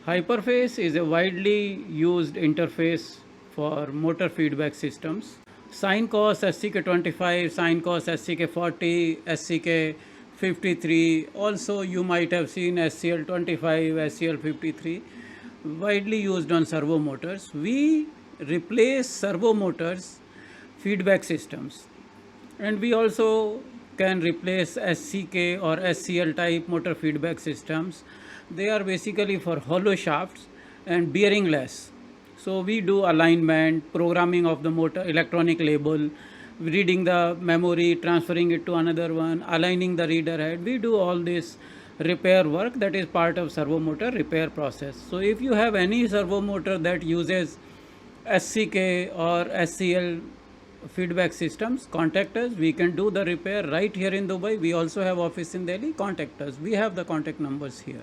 Hyperface is a widely used interface for motor feedback systems. SinCos SCK25, SinCos SCK40, SCK53, also you might have seen SCL25, SCL53, widely used on servo motors. We replace servo motors feedback systems, and we also can replace SCK or SCL type motor feedback systems. They are basically for hollow shafts and bearingless. So we do alignment, programming of the motor, electronic label, reading the memory, transferring it to another one, aligning the reader head. We do all this repair work that is part of servo motor repair process. So if you have any servo motor that uses SCK or SCL feedback systems, contact us. We can do the repair right here in Dubai. We also have office in Delhi. Contact us. We have the contact numbers here.